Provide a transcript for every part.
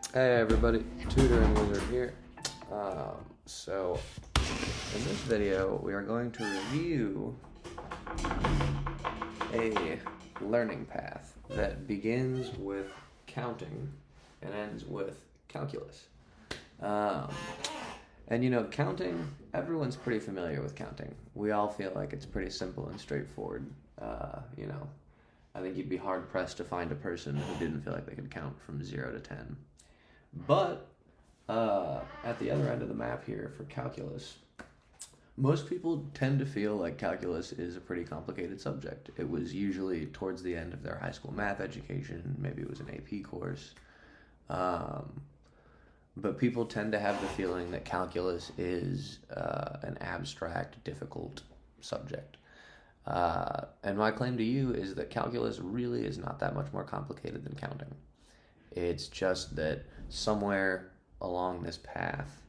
Hey everybody, Tutoring Wizard here. So in this video, we are going to review a learning path that begins with counting and ends with calculus. And you know, counting, everyone's pretty familiar with counting. We all feel like it's pretty simple and straightforward. I think you'd be hard pressed to find a person who didn't feel like they could count from 0 to 10. But at the other end of the map here for calculus, most people tend to feel like calculus is a pretty complicated subject. It was usually towards the end of their high school math education, maybe it was an AP course. But people tend to have the feeling that calculus is an abstract, difficult subject. And my claim to you is that calculus really is not that much more complicated than counting. It's just that somewhere along this path,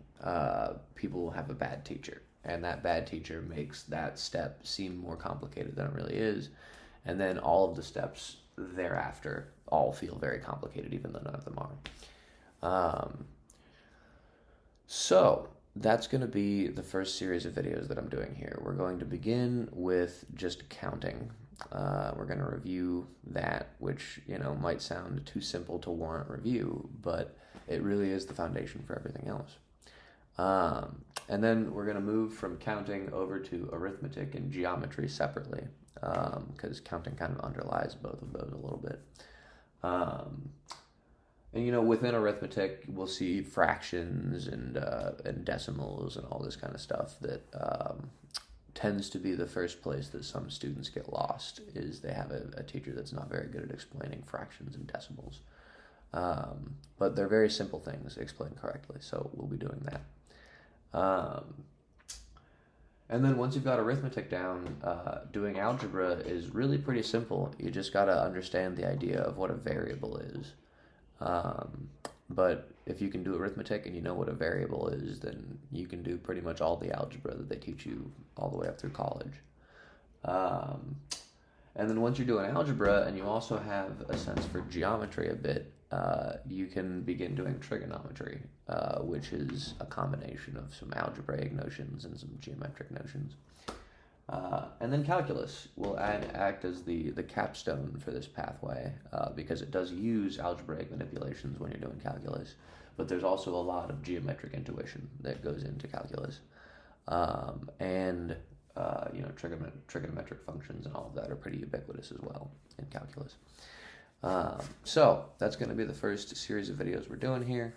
people will have a bad teacher, and that bad teacher makes that step seem more complicated than it really is, and then all of the steps thereafter all feel very complicated, even though none of them are. So that's going to be the first series of videos that I'm doing here. We're going to begin with just counting. We're going to review that, which, might sound too simple to warrant review, but it really is the foundation for everything else. And then we're going to move from counting over to arithmetic and geometry separately, because counting kind of underlies both of those a little bit. And within arithmetic, we'll see fractions and decimals and all this kind of stuff that tends to be the first place that some students get lost, is they have a teacher that's not very good at explaining fractions and decimals. But they're very simple things explained correctly, so we'll be doing that. And then once you've got arithmetic down, doing algebra is really pretty simple. You just got to understand the idea of what a variable is. But if you can do arithmetic and you know what a variable is, then you can do pretty much all the algebra that they teach you all the way up through college. And then once you're doing algebra and you also have a sense for geometry a bit, you can begin doing trigonometry, which is a combination of some algebraic notions and some geometric notions. And then calculus will act as the capstone for this pathway, because it does use algebraic manipulations when you're doing calculus, but there's also a lot of geometric intuition that goes into calculus. Trigonometric functions and all of that are pretty ubiquitous as well in calculus. So that's going to be the first series of videos we're doing here.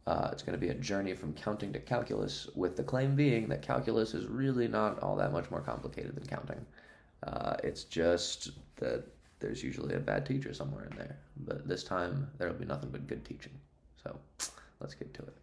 It's going to be a journey from counting to calculus, with the claim being that calculus is really not all that much more complicated than counting. It's just that there's usually a bad teacher somewhere in there, but this time there'll be nothing but good teaching. So let's get to it.